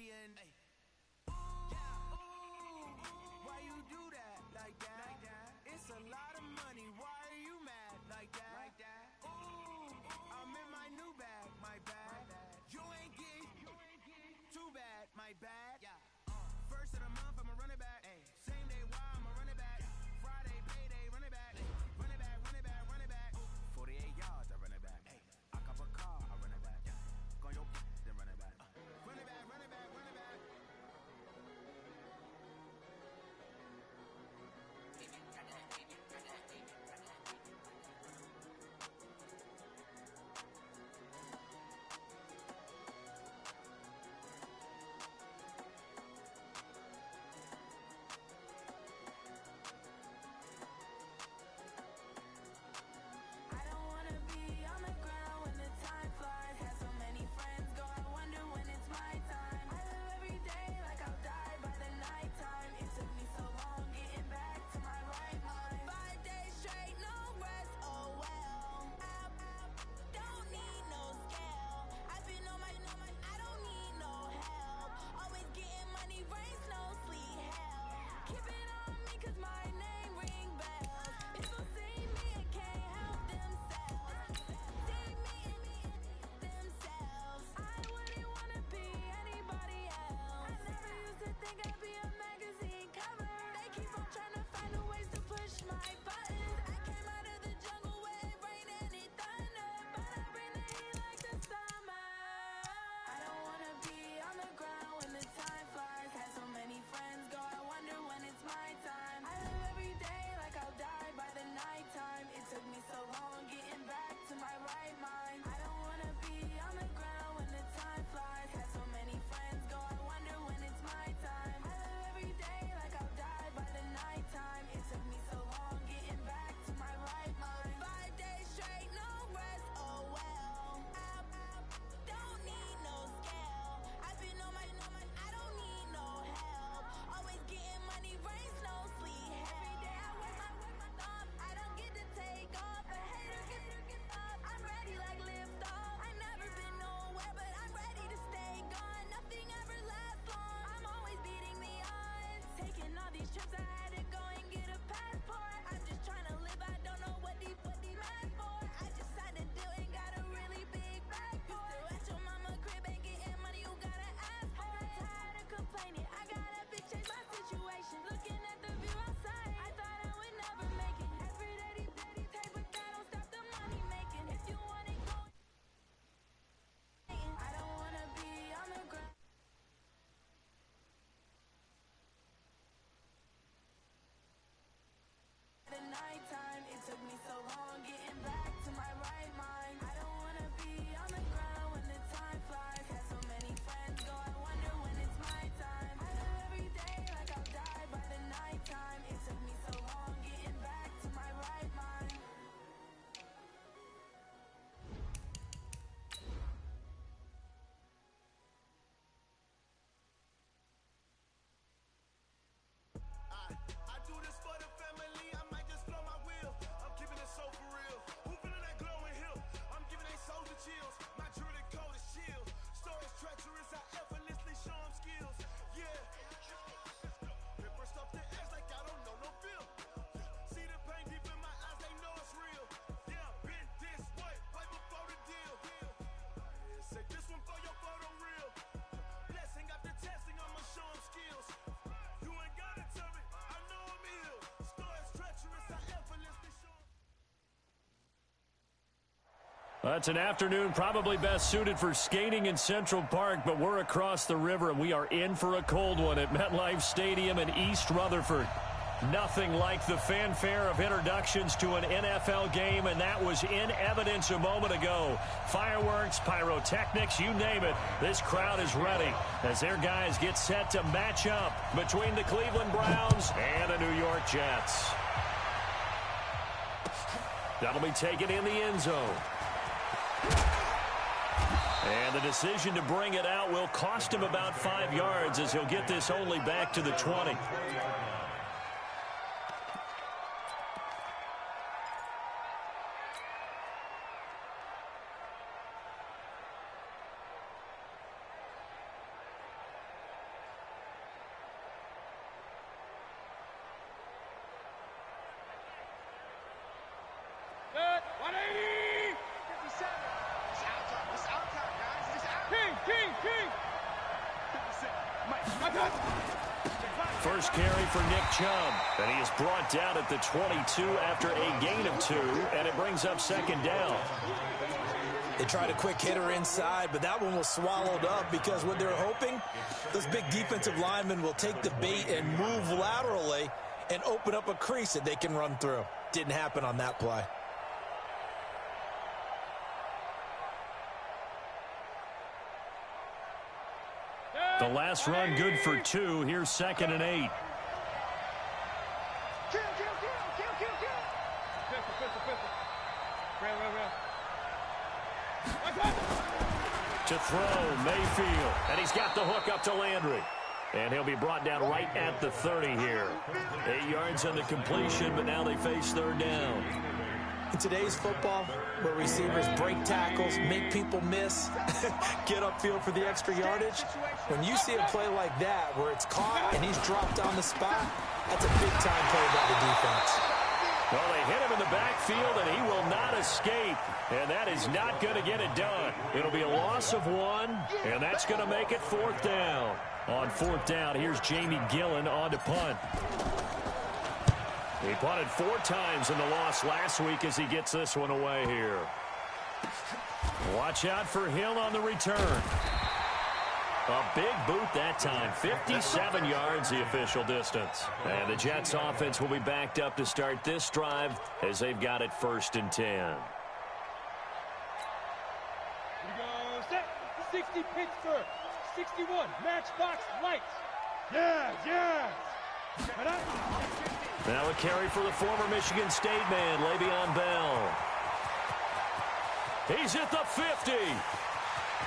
Gucci and ooh, ooh, why you do that like that? It's a lot of money. Why are you mad like that? Ooh, I'm in my new bag, my bad. You ain't getting too bad, my bad. First of the month, I'ma run it back. Same day, why I'ma run it back. Friday, payday, run it back. Run it back, run it back, run it back. 48 yards, I run it back. I cop a car, I run it back. Go on your then run it back. Run it back, run it back, run it back. It's an afternoon probably best suited for skating in Central Park, but we're across the river, and we are in for a cold one at MetLife Stadium in East Rutherford. Nothing like the fanfare of introductions to an NFL game, and that was in evidence a moment ago. Fireworks, pyrotechnics, you name it. This crowd is ready as their guys get set to match up between the Cleveland Browns and the New York Jets. That'll be taken in the end zone. And the decision to bring it out will cost him about 5 yards as he'll get this only back to the 20. First carry for Nick Chubb, and he is brought down at the 22 after a gain of 2, and it brings up second down. They tried a quick hitter inside, but that one was swallowed up because what they're hoping, those big defensive linemen will take the bait and move laterally and open up a crease that they can run through. Didn't happen on that play. The last run good for 2. Here's 2nd and 8. To throw, Mayfield. And he's got the hook up to Landry. And he'll be brought down right at the 30 here. 8 yards on the completion, but now they face third down. In today's football, where receivers break tackles, make people miss, get upfield for the extra yardage, when you see a play like that where it's caught and he's dropped on the spot, that's a big-time play by the defense. Well, they hit him in the backfield, and he will not escape. And that is not going to get it done. It'll be a loss of 1, and that's going to make it 4th down. On 4th down, here's Jamie Gillen on to punt. He punted 4 times in the loss last week as he gets this one away here. Watch out for Hill on the return. A big boot that time. 57 yards the official distance. And the Jets offense will be backed up to start this drive as they've got it 1st and 10. Here we go. Set. 60 Pittsburgh. 61 Matchbox Lights. Yes. Now a carry for the former Michigan State man, Le'Veon Bell. He's at the 50,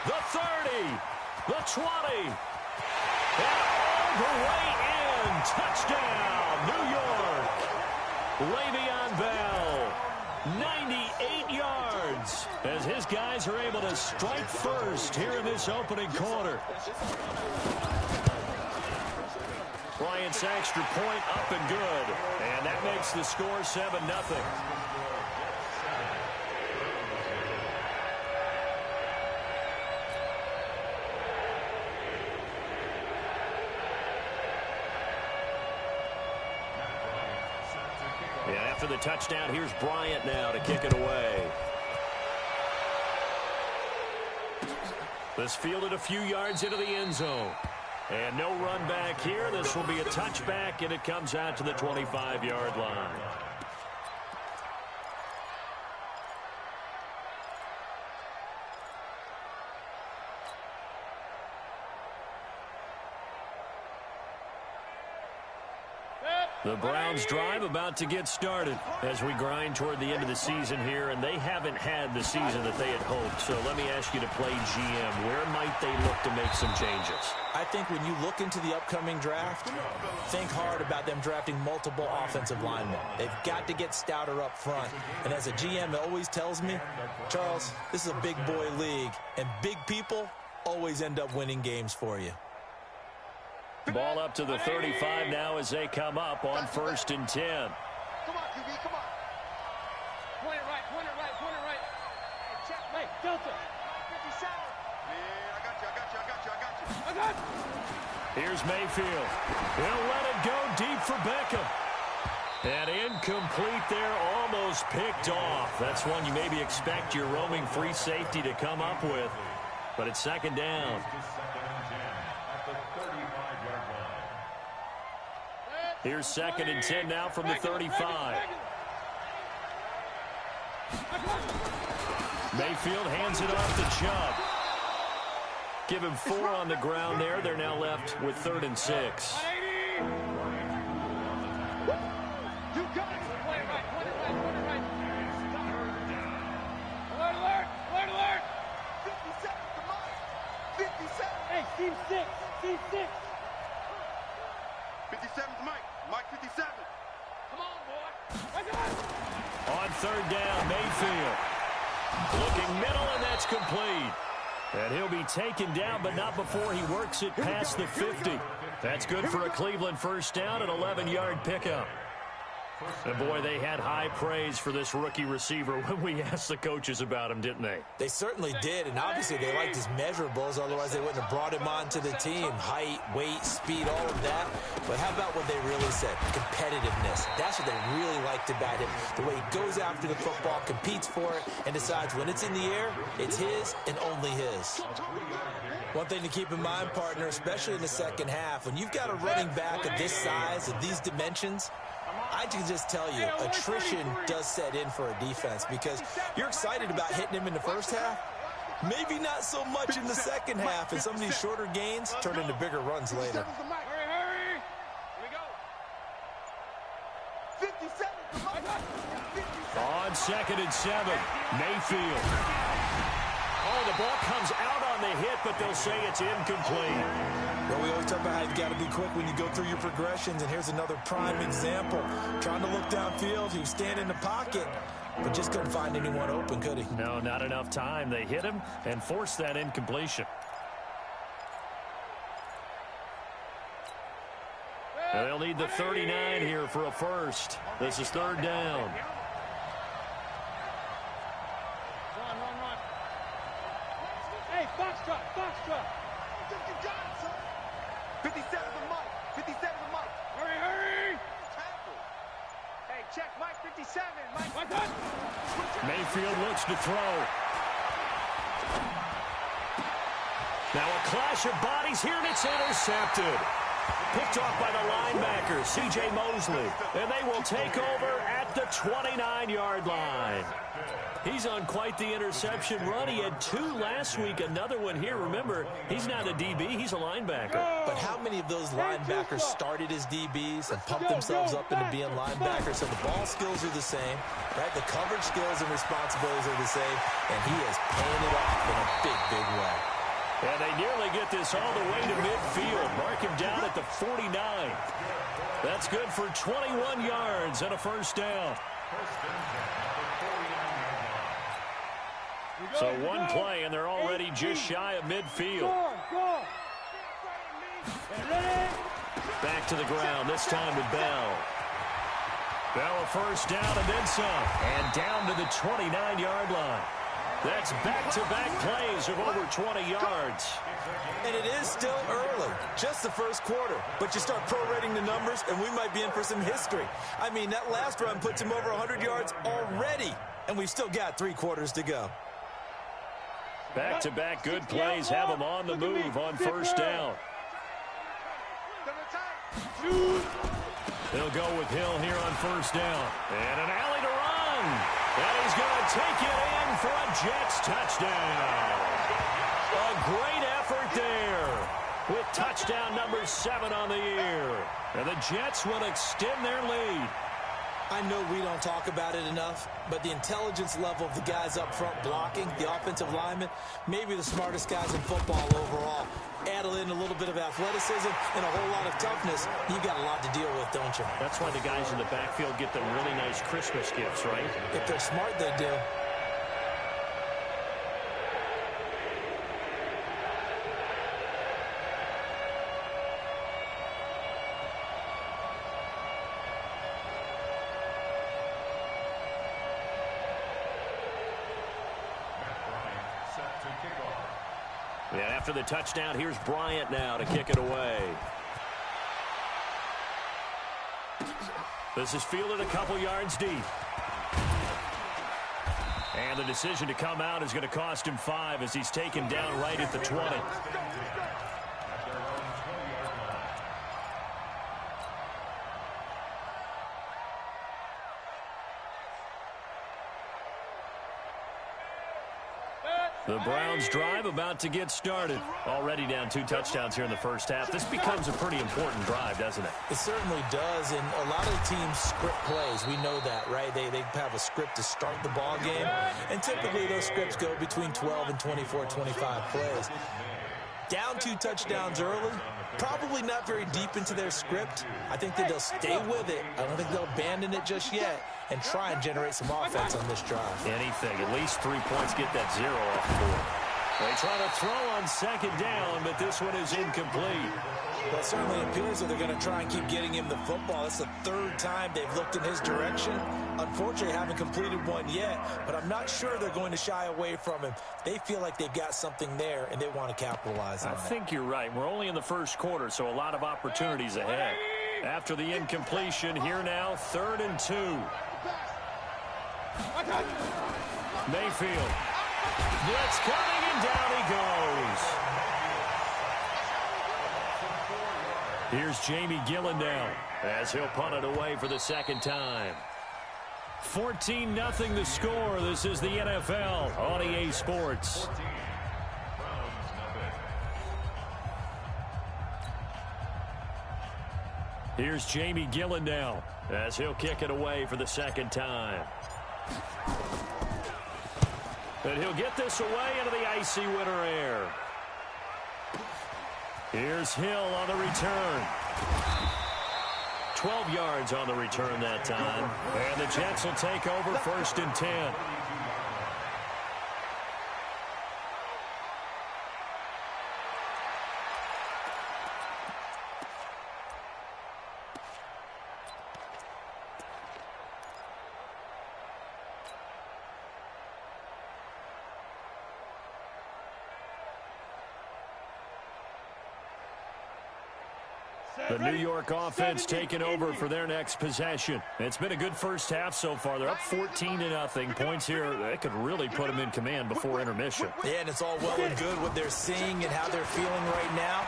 the 30, the 20, and all the way in. Touchdown, New York. Le'Veon Bell, 98 yards, as his guys are able to strike first here in this opening quarter. Bryant's extra point up and good. And that makes the score 7-0. Yeah, after the touchdown, here's Bryant now to kick it away. This fielded a few yards into the end zone. And no run back here. This will be a touchback, and it comes out to the 25-yard line. The Browns drive about to get started as we grind toward the end of the season here, and they haven't had the season that they had hoped. So let me ask you to play GM. Where might they look to make some changes? I think when you look into the upcoming draft, think hard about them drafting multiple offensive linemen. They've got to get stouter up front. And as a GM, it always tells me, Charles, this is a big boy league, and big people always end up winning games for you. Ball up to the 35 now as they come up on 1st and 10. Come on, QB, come on. Point it right. Hey, check, Mike, Delta. 57. Yeah, I got you. Here's Mayfield. He'll let it go deep for Beckham. And incomplete there, almost picked off. That's one you maybe expect your roaming free safety to come up with. But it's 2nd down. Here's 2nd and 10 now from the 35. Mayfield hands it off to Chubb. Give him 4 on the ground there. They're now left with 3rd and 6. Alert! 57, come on! 57! Hey, team 6! 57's Mike. Mike 57. Come on, boy. On 3rd down, Mayfield. Looking middle, and that's complete. And he'll be taken down, but not before he works it past the 50. That's good for a Cleveland 1st down, an 11-yard pickup. And boy, they had high praise for this rookie receiver when we asked the coaches about him, didn't they? They certainly did, and obviously they liked his measurables, otherwise they wouldn't have brought him onto the team. Height, weight, speed, all of that. But how about what they really said? Competitiveness. That's what they really liked about him. The way he goes after the football, competes for it, and decides when it's in the air, it's his and only his. One thing to keep in mind, partner, especially in the second half, when you've got a running back of this size, of these dimensions, I can just tell you, attrition does set in for a defense because you're excited about hitting him in the first half. Maybe not so much in the second half, and some of these shorter gains turn into bigger runs later. Hurry. Here we go. 57. On 2nd and 7, Mayfield. Oh, the ball comes out on the hit, but they'll say it's incomplete. Well, we always talk about how you've got to be quick when you go through your progressions, and here's another prime example. Trying to look downfield, he was standing in the pocket, but just couldn't find anyone open, could he? No, not enough time. They hit him and forced that incompletion. And they'll need the 39 here for a first. This is 3rd down. Run. Hey, Foxtrot. 57 to Mike. Hurry. Hey, check Mike 57. Mike. Mayfield looks to throw. Now a clash of bodies here, and it's intercepted. Picked off by the linebacker, C.J. Mosley. And they will take over at the 29-yard line. He's on quite the interception run. He had 2 last week, another one here. Remember, he's not a DB, he's a linebacker. But how many of those linebackers started as DBs and pumped themselves up into being linebackers? So the ball skills are the same, right? The coverage skills and responsibilities are the same, and he is paying it off in a big way. And they nearly get this all the way to midfield. Mark him down at the 49. That's good for 21 yards and a first down. So one play, and they're already just shy of midfield. Back to the ground, this time with Bell. Bell a first down and then some. And down to the 29-yard line. That's back-to-back plays of over 20 yards. And it is still early, just the first quarter. But you start prorating the numbers, and we might be in for some history. I mean, that last run puts him over 100 yards already, and we've still got 3 quarters to go. Back-to-back good plays have him on the move on first down. They'll go with Hill here on first down. And an alley to run. And he's going to take it in for a Jets touchdown. A great effort there with touchdown number 7 on the year. And the Jets will extend their lead. I know we don't talk about it enough, but the intelligence level of the guys up front blocking, the offensive linemen, maybe the smartest guys in football overall. Add in a little bit of athleticism and a whole lot of toughness, you've got a lot to deal with, don't you? That's why the guys in the backfield get them really nice Christmas gifts, right? If they're smart, they do. And after the touchdown, here's Bryant now to kick it away. This is fielded a couple yards deep. And the decision to come out is going to cost him 5 as he's taken down right at the 20. The Browns drive about to get started. Already down 2 touchdowns here in the first half. This becomes a pretty important drive, doesn't it? It certainly does, and a lot of the teams script plays. We know that, right? They have a script to start the ball game, and typically those scripts go between 12 and 24, 25 plays. Down 2 touchdowns early, probably not very deep into their script. I think that they'll stay with it. I don't think they'll abandon it just yet and try and generate some offense on this drive. Anything. At least 3 points, get that 0 off the board. They try to throw on second down, but this one is incomplete. Well, it certainly appears that they're going to try and keep getting him the football. It's the third time they've looked in his direction. Unfortunately, haven't completed one yet, but I'm not sure they're going to shy away from him. They feel like they've got something there, and they want to capitalize on it. I think you're right. We're only in the first quarter, so a lot of opportunities ahead. After the incompletion, here now, 3rd and 2. Mayfield. Blitz coming, and down he goes. Here's Jamie Gillen now as he'll punt it away for the second time. 14-0 the score. This is the NFL on EA Sports. Here's Jamie Gillen now as he'll kick it away for the second time. And he'll get this away into the icy winter air. Here's Hill on the return. 12 yards on the return that time. And the Jets will take over 1st and 10. The New York offense taking over for their next possession. It's been a good first half so far. They're up 14-0. Points here, they could really put them in command before intermission. Yeah, and it's all well and good what they're seeing and how they're feeling right now.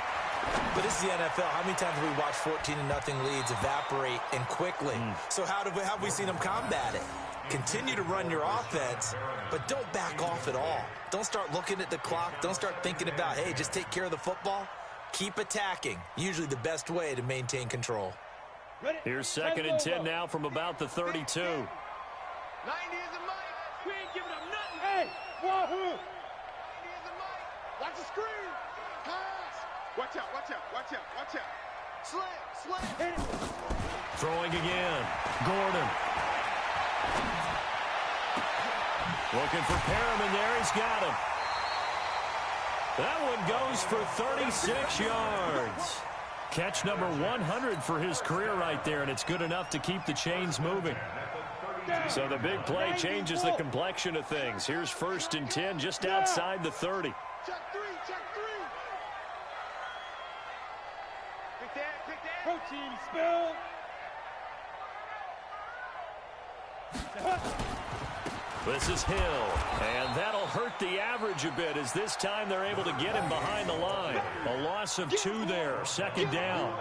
But this is the NFL. How many times have we watched 14-0 leads evaporate and quickly? So how have we seen them combat it? Continue to run your offense, but don't back off at all. Don't start looking at the clock. Don't start thinking about, hey, just take care of the football. Keep attacking. Usually the best way to maintain control. Here's 2nd and 10 now from about the 32. 90 is a mic. We ain't giving up nothing. Hey, wahoo. 90 is a mic. Watch the screen. Pass. Watch out, watch out, watch out, watch out. Slant. Hit it. Throwing again. Gordon. Looking for Perriman there. He's got him. That one goes for 36 yards. Catch number 100 for his career right there, and it's good enough to keep the chains moving. So the big play changes the complexion of things. Here's 1st and 10 just outside the 30. Check three. Pick that. Protein spill. This is Hill, and that'll hurt the average a bit as this time they're able to get him behind the line. A loss of 2 there, 2nd down.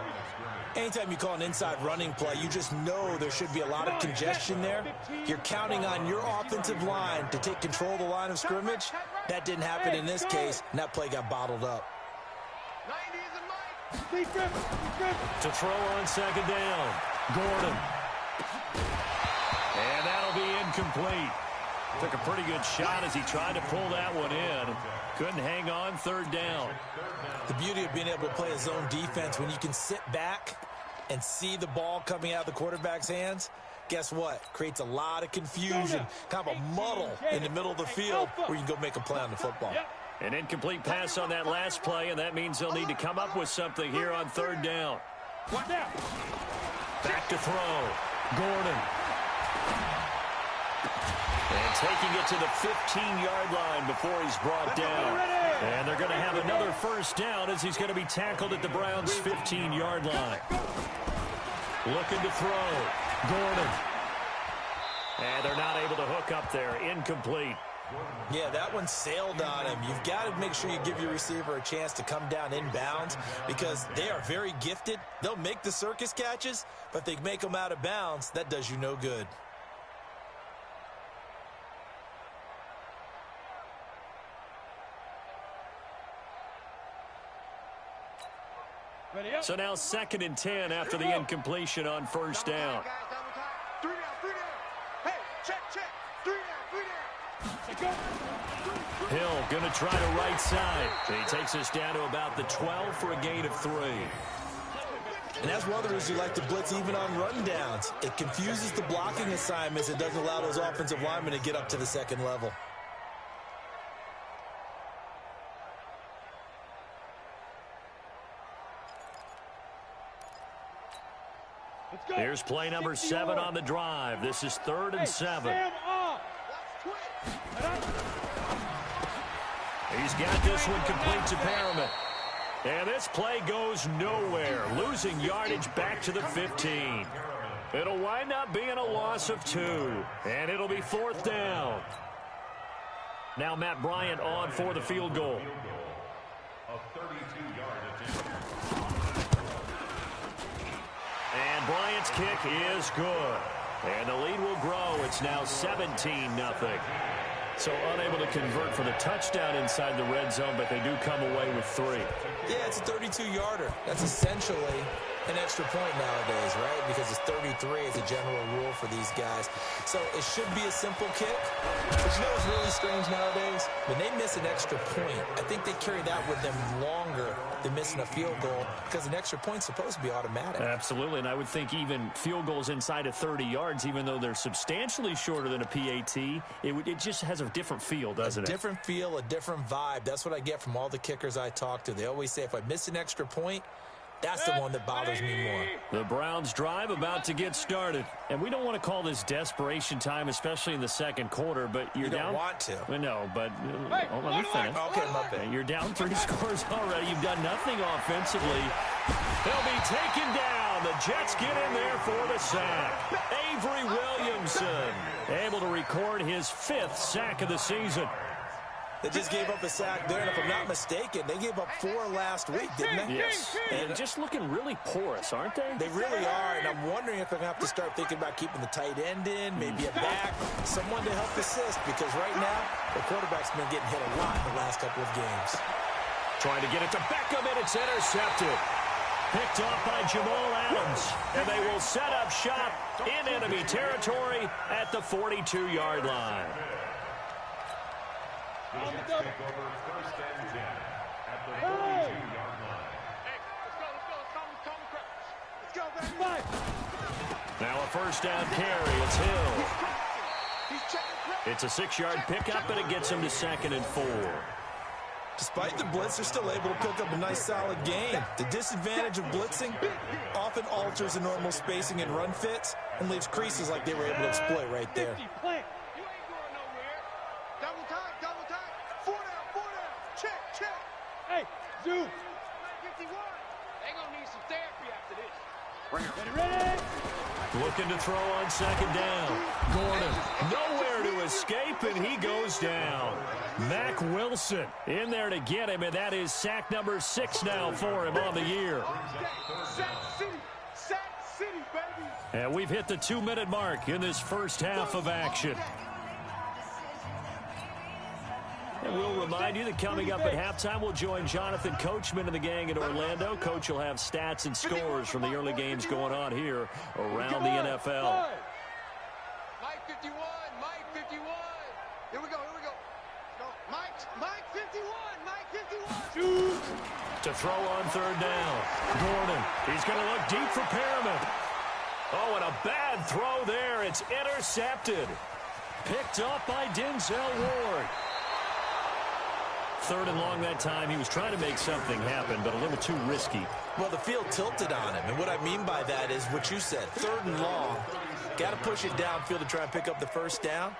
Anytime you call an inside running play, you just know there should be a lot of congestion there. You're counting on your offensive line to take control of the line of scrimmage. That didn't happen in this case, and that play got bottled up. To throw on 2nd down, Gordon. And that'll be incomplete. Took a pretty good shot as he tried to pull that one in. Couldn't hang on 3rd down. The beauty of being able to play a zone defense when you can sit back and see the ball coming out of the quarterback's hands, guess what? Creates a lot of confusion, kind of a muddle in the middle of the field where you can go make a play on the football. An incomplete pass on that last play, and that means they'll need to come up with something here on 3rd down. Back to throw. Gordon. And taking it to the 15-yard line before he's brought down. And they're going to have another 1st down as he's going to be tackled at the Browns' 15-yard line. Looking to throw. Gordon. And they're not able to hook up there. Incomplete. Yeah, that one sailed on him. You've got to make sure you give your receiver a chance to come down inbounds because they are very gifted. They'll make the circus catches, but if they make them out of bounds, that does you no good. So now 2nd and 10 after the incompletion on 1st down. 3 down. Hey, check. 3 down. Hill going to try to right side. He takes us down to about the 12 for a gain of 3. And that's one of the reasons you like to blitz even on rundowns. It confuses the blocking assignments. It doesn't allow those offensive linemen to get up to the 2nd level. Here's play number 7 on the drive. This is 3rd and 7. He's got this one complete to Perriman. And this play goes nowhere, losing yardage back to the 15. It'll wind up being a loss of 2, and it'll be 4th down. Now Matt Bryant on for the field goal. And Bryant's kick is good. And the lead will grow. It's now 17-0. So unable to convert for the touchdown inside the red zone, but they do come away with 3. Yeah, it's a 32-yarder. That's essentially an extra point nowadays, right? Because it's 33 as a general rule for these guys. So it should be a simple kick. But you know what's really strange nowadays? When they miss an extra point, I think they carry that with them longer than missing a field goal because an extra point's supposed to be automatic. Absolutely, and I would think even field goals inside of 30 yards, even though they're substantially shorter than a PAT, it just has a different feel, doesn't it? A different feel, a different vibe. That's what I get from all the kickers I talk to. They always say if I miss an extra point, that's the one that bothers me more. The Browns drive about to get started. And we don't want to call this desperation time, especially in the second quarter, but you're down. You don't want to. No, but let me finish. Okay, my bad. You're down 3 scores already. You've done nothing offensively. They'll be taken down. The Jets get in there for the sack. Avery Williamson able to record his 5th sack of the season. They just gave up a sack there, and if I'm not mistaken, they gave up 4 last week, didn't they? Yes, and just looking really porous, aren't they? They really are, and I'm wondering if they're going to have to start thinking about keeping the tight end in, maybe a back, someone to help assist, because right now, the quarterback's been getting hit a lot in the last couple of games. Trying to get it to Beckham, and it's intercepted. Picked off by Jamal Adams, and they will set up shop in enemy territory at the 42-yard line. Let's take over 1st and 10 at the 42-yard line. Hey, let's go, baby. Now a 1st down carry. It's Hill. It's a 6-yard pickup, and it gets him to 2nd and 4. Despite the blitz, they're still able to pick up a nice, solid gain. The disadvantage of blitzing often alters the normal spacing and run fits and leaves creases like they were able to exploit right there. Zoom. 51. They gonna need some therapy after this. Ready? Looking to throw on 2nd down. Gordon nowhere to escape, and he goes down. Mack Wilson in there to get him, and that is sack number 6 now for him on the year. Sack City, baby. And we've hit the 2-minute mark in this first half of action. And we'll remind you that coming up at halftime, we'll join Jonathan Coachman and the gang in Orlando. Coach will have stats and scores from the early games going on here around the NFL. Mike 51, Mike 51. Here we go. Mike 51, Mike 51. To throw on 3rd down. Gordon, he's going to look deep for Perriman. Oh, and a bad throw there. It's intercepted. Picked up by Denzel Ward. 3rd and long that time. He was trying to make something happen, but a little too risky. Well, the field tilted on him, and what I mean by that is what you said. 3rd and long. Got to push it downfield to try and pick up the 1st down.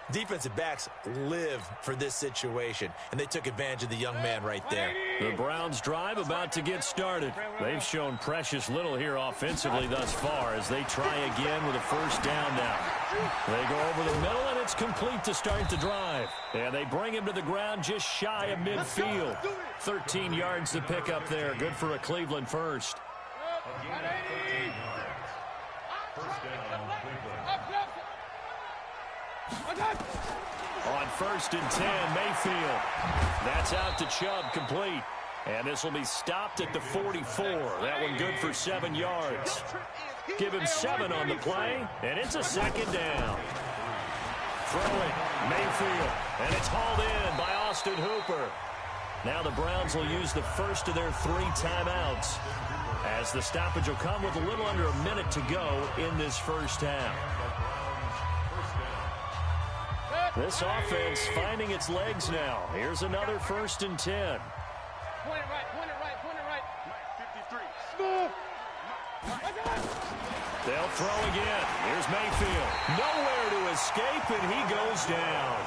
Defensive backs live for this situation, and they took advantage of the young man right there. The Browns drive about to get started. They've shown precious little here offensively thus far as they try again with a 1st down now. They go over the middle, and it's complete to start the drive. And they bring him to the ground just shy of midfield. 13 yards to pick up there. Good for a Cleveland first. On 1st and 10, Mayfield. That's out to Chubb, complete. And this will be stopped at the 44. That one good for 7 yards. Give him 7 on the play, and it's a 2nd down. Throwing, Mayfield, and it's hauled in by Austin Hooper. Now the Browns will use the first of their 3 timeouts, as the stoppage will come with a little under a minute to go in this first half. This offense finding its legs now. Here's another 1st and 10. Point it right. Mike 53. Smooth. They'll throw again. Here's Mayfield. Nowhere to escape, and he goes down.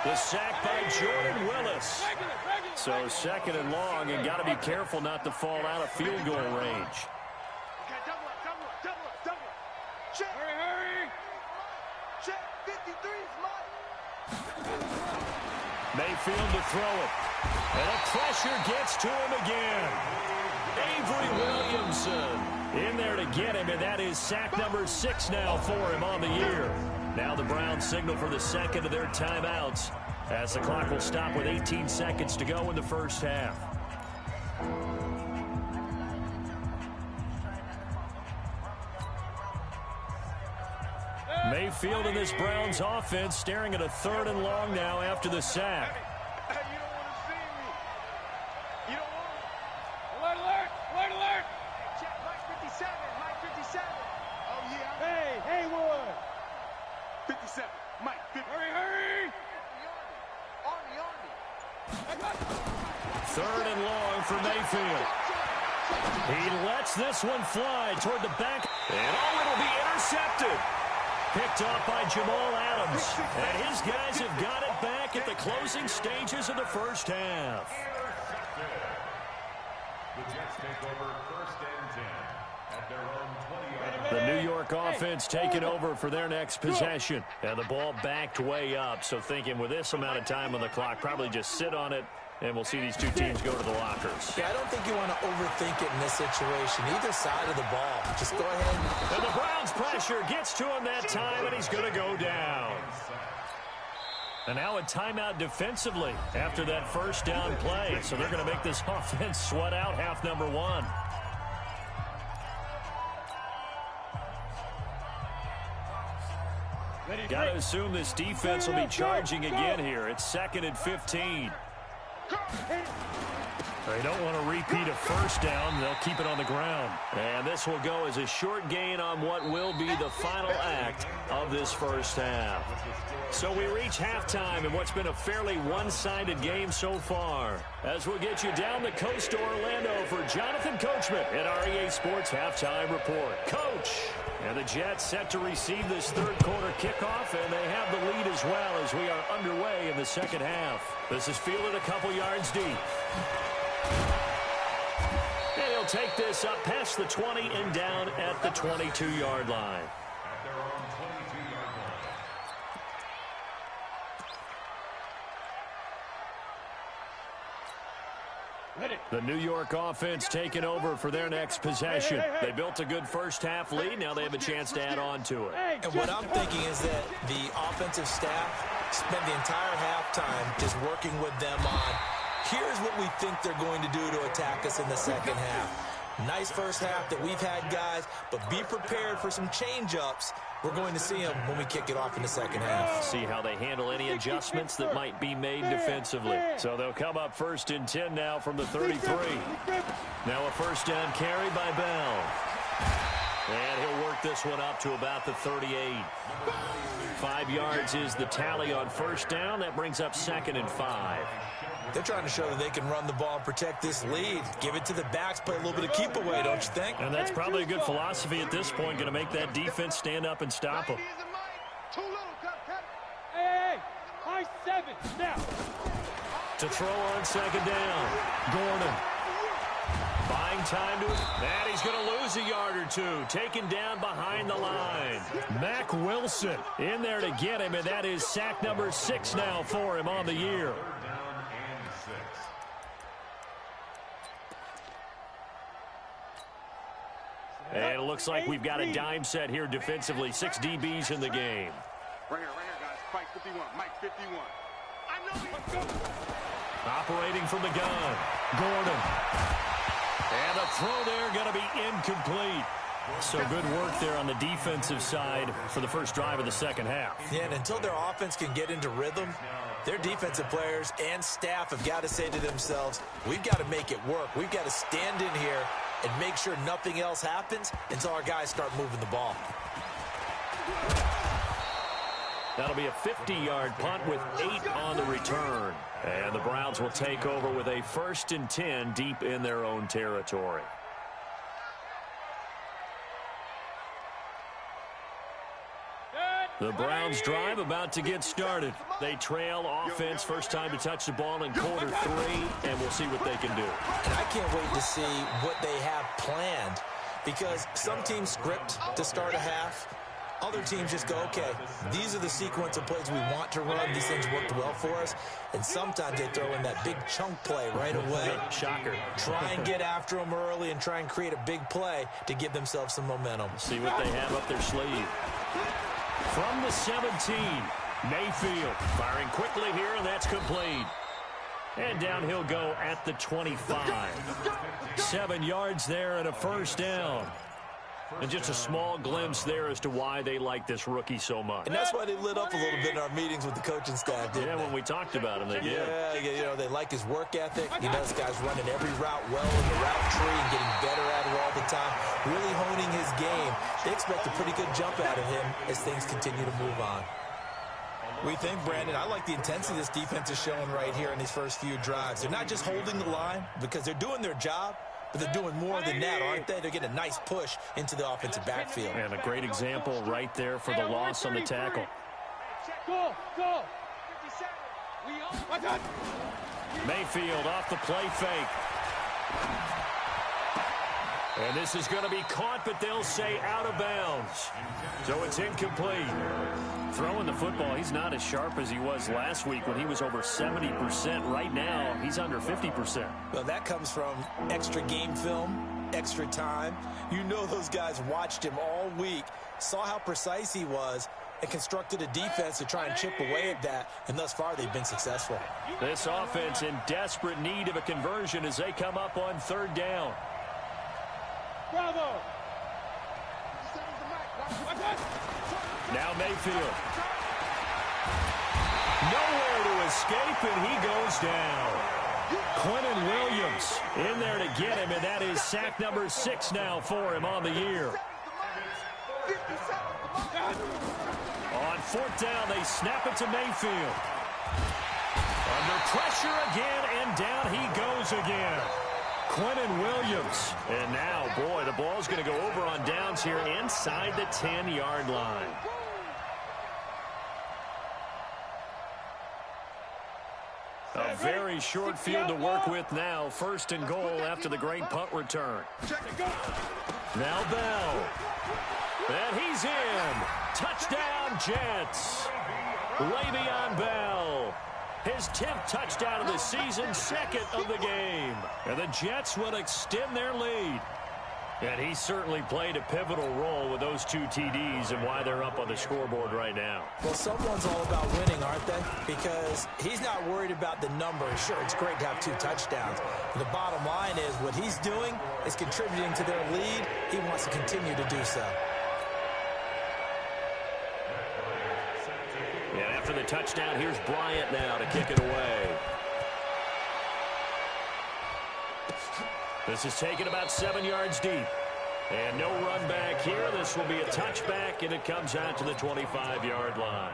The sack by Jordan Willis. So second and long, and got to be careful not to fall out of field goal range. Check. Hurry. Check. 53 is mine. Mayfield to throw it. And the pressure gets to him again. Avery Williamson in there to get him, and that is sack number 6 now for him on the year. Now the Browns signal for the second of their timeouts as the clock will stop with 18 seconds to go in the first half. Mayfield in this Browns offense staring at a 3rd and long now after the sack. Hey, you don't want to see me. You don't want to. Alert. Check, Mike 57. Oh, yeah. Hey, Haywood. 57. Mike 50. Hurry. Army. 3rd and long for Mayfield. He lets this one fly toward the back. And it'll be intercepted. Picked off by Jamal Adams. And his guys have got it back at the closing stages of the first half. The Jets take over 1st and 10 at their own 20-yard line. The New York offense taking over for their next possession. And the ball backed way up. So thinking with this amount of time on the clock, probably just sit on it. And we'll see these two teams go to the lockers. Yeah, I don't think you want to overthink it in this situation. Either side of the ball. Just go ahead. And the Browns pressure gets to him that time, and he's going to go down. And now a timeout defensively after that first down play. So they're going to make this offense sweat out half number 1. Got to assume this defense will be charging again here. It's 2nd and 15. They don't want to repeat a first down. They'll keep it on the ground. And this will go as a short gain on what will be the final act of this first half. So we reach halftime in what's been a fairly one-sided game so far. As we'll get you down the coast to Orlando for Jonathan Coachman at REA Sports Halftime Report. Coach! And the Jets set to receive this 3rd quarter kickoff, and they have the lead as well as we are underway in the second half. This is fielded a couple yards deep. And he'll take this up past the 20 and down at the 22-yard line. At their own 22-yard line. The New York offense taking over for their next possession. They built a good first half lead. Now they have a chance to add on to it. And what I'm thinking is that the offensive staff spent the entire halftime just working with them on, here's what we think they're going to do to attack us in the second half. Nice first half that we've had, guys, but be prepared for some change-ups. We're going to see them when we kick it off in the second half. See how they handle any adjustments that might be made defensively. So they'll come up 1st and 10 now from the 33. Now a first down carry by Bell. And he'll work this one up to about the 38. 5 yards is the tally on first down. That brings up 2nd and 5. They're trying to show that they can run the ball and protect this lead. Give it to the backs, play a little bit of keep away, don't you think? And that's probably a good philosophy at this point, going to make that defense stand up and stop them. Hey, high 7, now. To throw on 2nd down, Gordon. Buying time to it, and he's going to lose a yard or two. Taken down behind the line. Mack Wilson in there to get him, and that is sack number 6 now for him on the year. 3rd down and 6. And it looks like we've got a dime set here defensively. 6 DBs in the game. Right here, guys. Fight 51. Mike 51. I know you. Let's go. Operating from the gun, Gordon. And the throw there going to be incomplete. So good work there on the defensive side for the first drive of the second half. Yeah, and until their offense can get into rhythm, their defensive players and staff have got to say to themselves, we've got to make it work. We've got to stand in here and make sure nothing else happens until our guys start moving the ball. That'll be a 50-yard punt with 8 on the return. And the Browns will take over with a 1st and 10 deep in their own territory. The Browns drive about to get started. They trail offense, first time to touch the ball in quarter 3, and we'll see what they can do. And I can't wait to see what they have planned, because some teams script to start a half. Other teams just go, okay, these are the sequence of plays we want to run. These things worked well for us. And sometimes they throw in that big chunk play right away. Shocker. Try and get after them early and try and create a big play to give themselves some momentum. See what they have up their sleeve. From the 17, Mayfield firing quickly here, and that's complete. And down he'll go at the 25. 7 yards there and a first down. And just a small glimpse there as to why they like this rookie so much. And that's why they lit up a little bit in our meetings with the coaching staff, didn't they? When we talked about him, they did. Yeah, you know, they like his work ethic. You know, this guy's running every route well in the route tree and getting better at it all the time, really honing his game. They expect a pretty good jump out of him as things continue to move on. We think, Brandon, I like the intensity this defense is showing right here in these first few drives. They're not just holding the line because they're doing their job, but they're doing more than that, aren't they? They're getting a nice push into the offensive backfield. And a great example right there for the loss on the tackle. Go. Mayfield off the play fake. And this is going to be caught, but they'll say out of bounds. So it's incomplete. Throwing the football, he's not as sharp as he was last week when he was over 70%. Right now, he's under 50%. Well, that comes from extra game film, extra time. You know those guys watched him all week, saw how precise he was, and constructed a defense to try and chip away at that, and thus far they've been successful. This offense in desperate need of a conversion as they come up on third down. Bravo. Now Mayfield. Nowhere to escape, and he goes down. Quentin Williams in there to get him, and that is sack number 6 now for him on the year. On fourth down, they snap it to Mayfield. Under pressure again, and down he goes again. Quentin Williams. And now, boy, the ball's going to go over on downs here inside the 10-yard line. A very short field to work with now. First and goal after the great punt return. Now Bell. And he's in. Touchdown, Jets. Le'Veon Bell. His 10th touchdown of the season, second of the game. And the Jets will extend their lead. And he certainly played a pivotal role with those 2 TDs and why they're up on the scoreboard right now. Well, someone's all about winning, aren't they? Because he's not worried about the numbers. Sure, it's great to have 2 touchdowns. But the bottom line is what he's doing is contributing to their lead. He wants to continue to do so. And after the touchdown, here's Bryant now to kick it away. This is taken about 7 yards deep. And no run back here. This will be a touchback, and it comes out to the 25-yard line.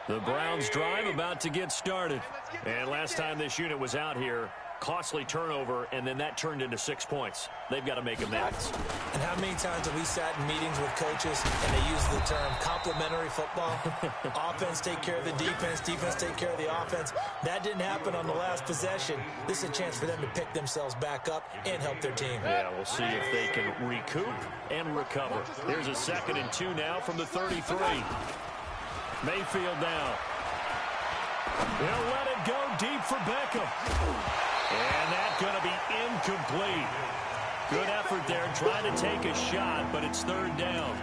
The Browns drive about to get started. And last time this unit was out here, costly turnover, and then that turned into 6 points. They've got to make amends. And how many times have we sat in meetings with coaches and they use the term complementary football? Offense take care of the defense, defense take care of the offense. That didn't happen on the last possession. This is a chance for them to pick themselves back up and help their team. Yeah, we'll see if they can recoup and recover. Here's a 2nd and 2 now from the 33. Mayfield now. He'll let it go deep for Beckham. And that's going to be incomplete. Good effort there trying to take a shot, but it's third down.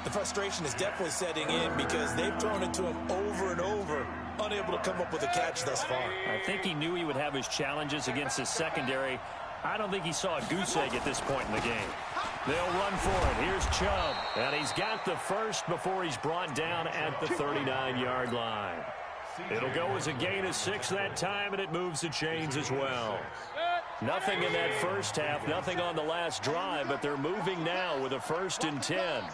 The frustration is definitely setting in because they've thrown it to him over and over, unable to come up with a catch thus far. I think he knew he would have his challenges against his secondary. I don't think he saw a goose egg at this point in the game. They'll run for it. Here's Chubb. And he's got the first before he's brought down at the 39-yard line. It'll go as a gain of 6 that time, and it moves the chains as well. Nothing in that first half, nothing on the last drive, but they're moving now with a 1st and 10.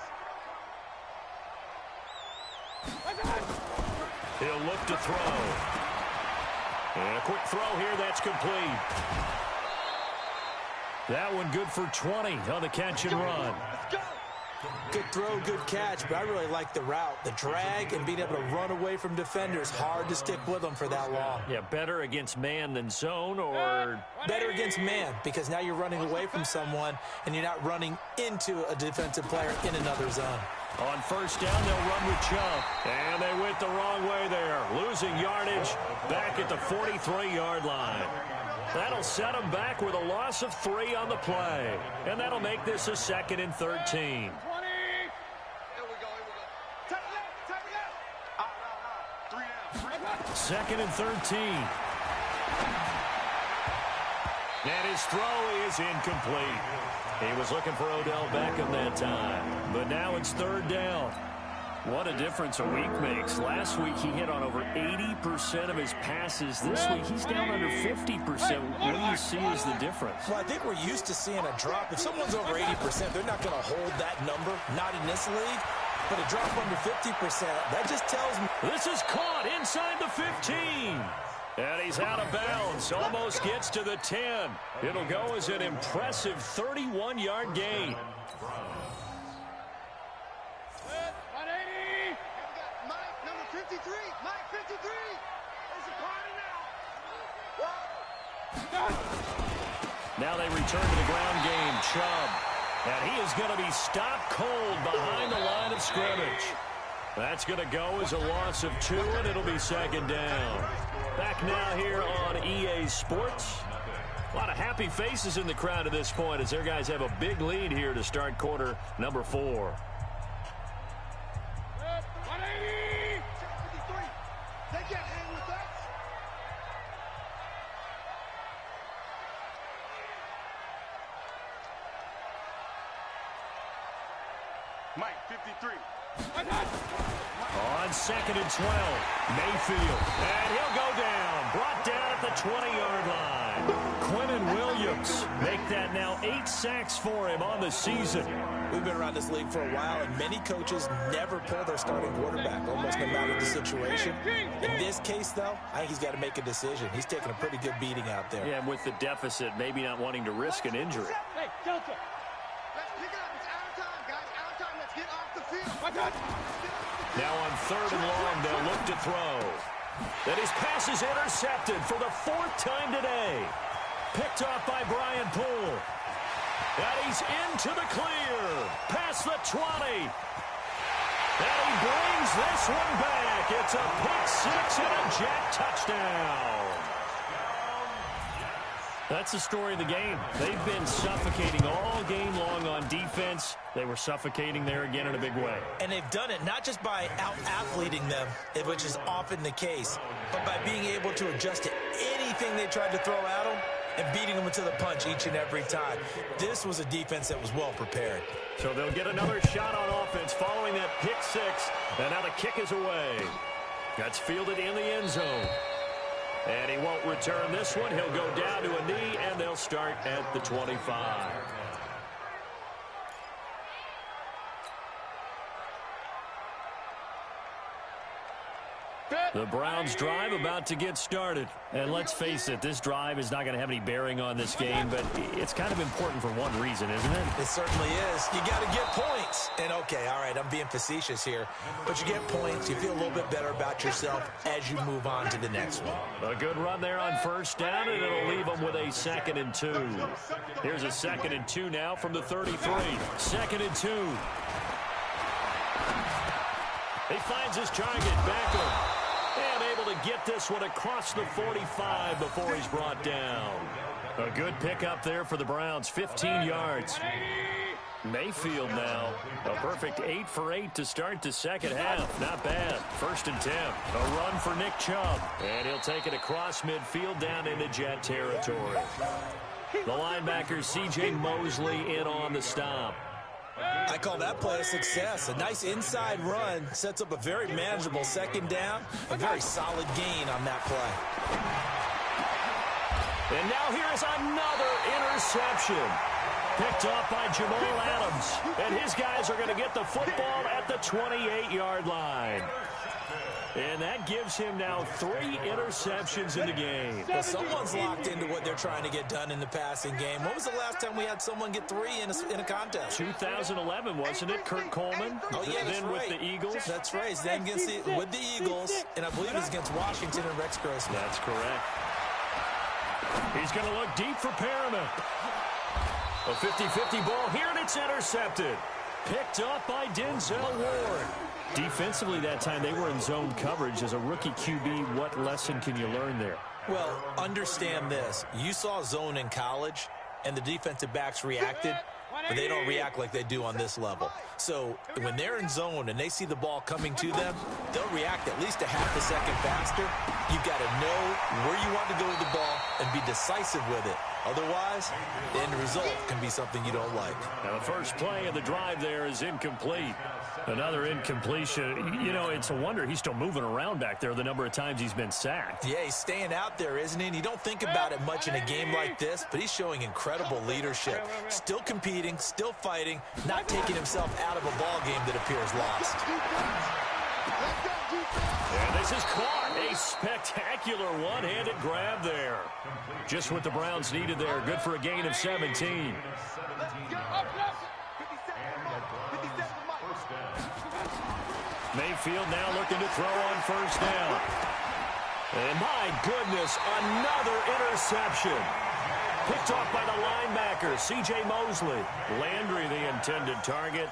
He'll look to throw. And a quick throw here, that's complete. That one good for 20 on the catch and run. Good throw, good catch, but I really like the route. The drag and being able to run away from defenders, hard to stick with them for that long. Yeah, better against man than zone, or? Better against man, because now you're running away from someone and you're not running into a defensive player in another zone. On first down, they'll run with Chubb. And they went the wrong way there, losing yardage back at the 43-yard line. That'll set them back with a loss of 3 on the play. And that'll make this a 2nd and 13. Second and 13. And his throw is incomplete. He was looking for Odell Beckham that time. But now it's 3rd down. What a difference a week makes. Last week he hit on over 80% of his passes. This week he's down under 50%. What do you see as the difference? Well, I think we're used to seeing a drop. If someone's over 80%, they're not going to hold that number. Not in this league. But a drop under 50%, that just tells me. This is caught inside the 15. And he's out of bounds. Almost gets to the 10. It'll go as an impressive 31-yard gain. Now they return to the ground game. Chubb. And he is going to be stopped cold behind the line of scrimmage. That's going to go as a loss of 2, and it'll be 2nd down. Back now here on EA Sports. A lot of happy faces in the crowd at this point as their guys have a big lead here to start quarter number 4. Mike, 53. On 2nd and 12, Mayfield. And he'll go down. Brought down at the 20-yard line. Quinnen Williams make that now 8 sacks for him on the season. We've been around this league for a while, and many coaches never pull their starting quarterback, almost no matter the situation. In this case, though, I think he's got to make a decision. He's taking a pretty good beating out there. Yeah, and with the deficit, maybe not wanting to risk an injury. Hey, Delta. Let's pick it up. It's out of time, guys. Out of time. Let's get off the field. Now on 3rd and long, they'll look to throw. That his pass is intercepted for the 4th time today. Picked off by Brian Poole. And he's into the clear. Past the 20. And he brings this one back. It's a pick 6 and a Jet touchdown. That's the story of the game. They've been suffocating all game long on defense. They were suffocating there again in a big way. And they've done it not just by out-athleting them, which is often the case, but by being able to adjust to anything they tried to throw at them and beating them to the punch each and every time. This was a defense that was well prepared. So they'll get another shot on offense following that pick 6. And now the kick is away. That's fielded in the end zone. And he won't return this one. He'll go down to a knee, and they'll start at the 25. The Browns drive about to get started. And let's face it, this drive is not going to have any bearing on this game, but it's kind of important for one reason, isn't it? It certainly is. You got to get points. And, okay, all right, I'm being facetious here. But you get points. You feel a little bit better about yourself as you move on to the next one. A good run there on 1st down, and it'll leave them with a 2nd and 2. Here's a 2nd and 2 now from the 33. 2nd and 2. He finds his target, Beckham. And able to get this one across the 45 before he's brought down. A good pickup there for the Browns, 15 yards. Mayfield now, a perfect 8 for 8 to start the second half. Not bad. 1st and 10. A run for Nick Chubb. And he'll take it across midfield down into Jet territory. The linebacker, C.J. Mosley, in on the stop. I call that play a success. A nice inside run sets up a very manageable 2nd down. A very solid gain on that play. And now here is another interception. Picked off by Jamal Adams. And his guys are going to get the football at the 28-yard line. And that gives him now 3 interceptions in the game. Well, someone's locked into what they're trying to get done in the passing game. When was the last time we had someone get 3 in a contest? 2011, wasn't it? Kurt Coleman? Oh, yeah, that's then right. with the Eagles? That's right. Then with the Eagles, and I believe it was against Washington and Rex Grossman. That's correct. He's going to look deep for Perriman. A 50-50 ball here, and it's intercepted. Picked up by Denzel Ward. Defensively that time, they were in zone coverage. As a rookie QB, what lesson can you learn there? Well, understand this. You saw zone in college, and the defensive backs reacted, but they don't react like they do on this level. So when they're in zone and they see the ball coming to them, they'll react at least a half a second faster. You've got to know where you want to go with the ball and be decisive with it. Otherwise, the end result can be something you don't like. Now, the first play of the drive there is incomplete. Another incompletion. You know, it's a wonder he's still moving around back there the number of times he's been sacked. Yeah, he's staying out there, isn't he? And you don't think about it much in a game like this, but he's showing incredible leadership. Still competing, still fighting, not taking himself out of a ball game that appears lost. And this is caught. A spectacular one-handed grab there. Just what the Browns needed there. Good for a gain of 17. Mayfield now looking to throw on first down. And my goodness, another interception. Picked off by the linebacker, C.J. Mosley. Landry, the intended target.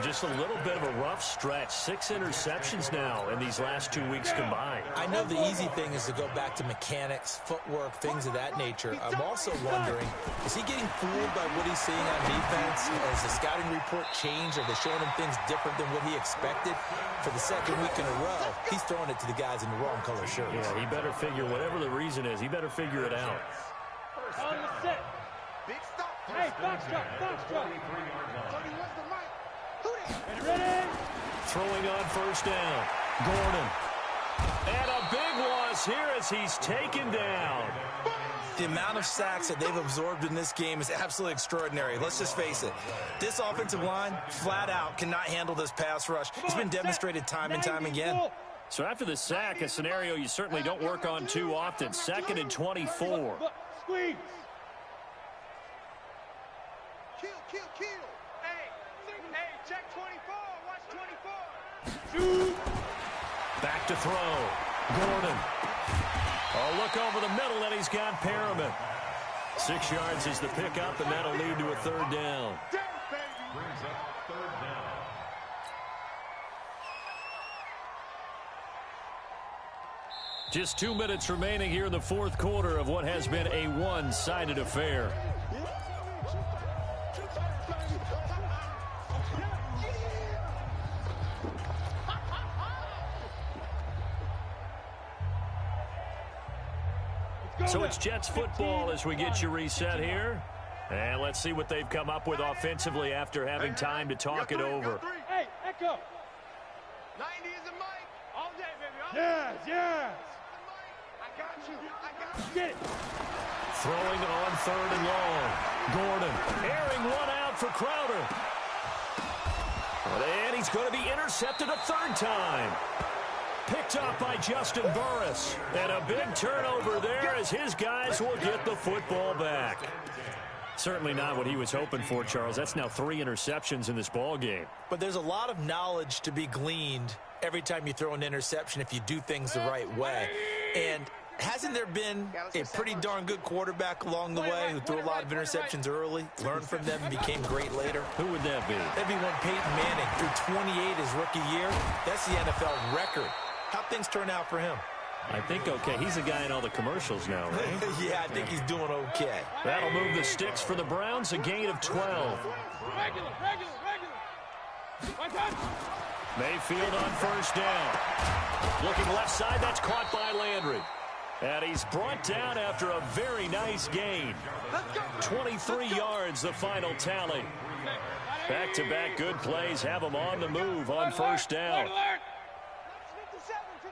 Just a little bit of a rough stretch. 6 interceptions now in these last 2 weeks combined. I know the easy thing is to go back to mechanics, footwork, things of that nature. I'm also wondering, is he getting fooled by what he's seeing on defense? Has the scouting report changed? Are they showing him things different than what he expected? For the second week in a row, he's throwing it to the guys in the wrong color shirts. Yeah, he better figure, whatever the reason is, he better figure it out. On the set. Big stop. Hey, box truck, box truck. Ready? Throwing on first down. Gordon. And a big loss here as he's taken down. The amount of sacks that they've absorbed in this game is absolutely extraordinary. Let's just face it. This offensive line, flat out, cannot handle this pass rush. It's been demonstrated time and time again. So after the sack, a scenario you certainly don't work on too often. 2nd and 24. Squeeze. Kill. Hey, check 24. Watch 24. Shoot. Back to throw. Gordon. Oh, look over the middle, and he's got Perriman. 6 yards is the pickup, and that'll lead to a 3rd down. Brings up 3rd down. Just 2 minutes remaining here in the 4th quarter of what has been a one-sided affair. So it's Jets football as we get you reset here. And let's see what they've come up with offensively after having time to talk it over. Hey, Echo. 90 is the mic. All day, baby. Yes. I got you. Get it. Throwing on 3rd and long. Gordon airing one out for Crowder. And he's going to be intercepted a 3rd time. Picked up by Justin Burris. And a big turnover there as his guys will get the football back. Certainly not what he was hoping for, Charles. That's now 3 interceptions in this ball game. But there's a lot of knowledge to be gleaned every time you throw an interception if you do things the right way. And hasn't there been a pretty darn good quarterback along the way who threw a lot of interceptions early, learned from them, and became great later? Who would that be? That'd be one Peyton Manning threw 28 his rookie year. That's the NFL record. How'd things turn out for him? I think okay. He's the guy in all the commercials now, right? Yeah, I think he's doing okay. That'll move the sticks for the Browns, a gain of 12. Regular. Mayfield on first down. Looking left side, that's caught by Landry. And he's brought down after a very nice gain. 23 yards, the final tally. Back-to-back good plays have him on the move on first down.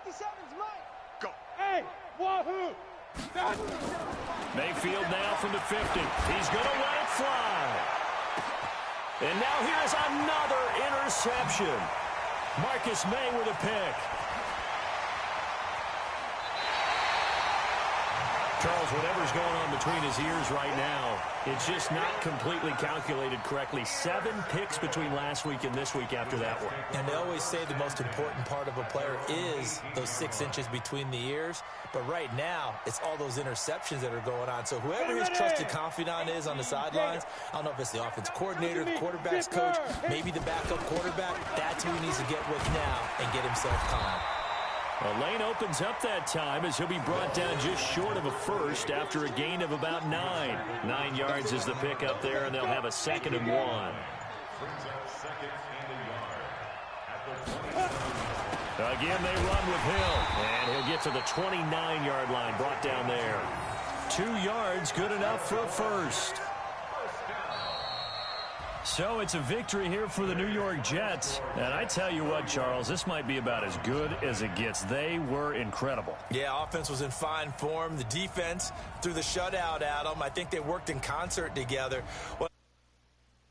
57's mine. Go. Hey, wahoo. Mayfield now from the 50. He's going to let it fly. And now here's another interception. Marcus May with a pick. Charles, whatever's going on between his ears right now, it's just not completely calculated correctly. 7 picks between last week and this week after that one. And they always say the most important part of a player is those 6 inches between the ears. But right now, it's all those interceptions that are going on. So whoever his trusted confidant is on the sidelines, I don't know if it's the offense coordinator, the quarterback's coach, maybe the backup quarterback, that's who he needs to get with now and get himself calm. Well, Lane opens up that time as he'll be brought down just short of a first after a gain of about 9. 9 yards is the pick up there, and they'll have a 2nd and 1. Again, they run with Hill, and he'll get to the 29-yard line, brought down there. 2 yards, good enough for a first. So it's a victory here for the New York Jets. And I tell you what, Charles, this might be about as good as it gets. They were incredible. Yeah, offense was in fine form. The defense threw the shutout at them. I think they worked in concert together. Well,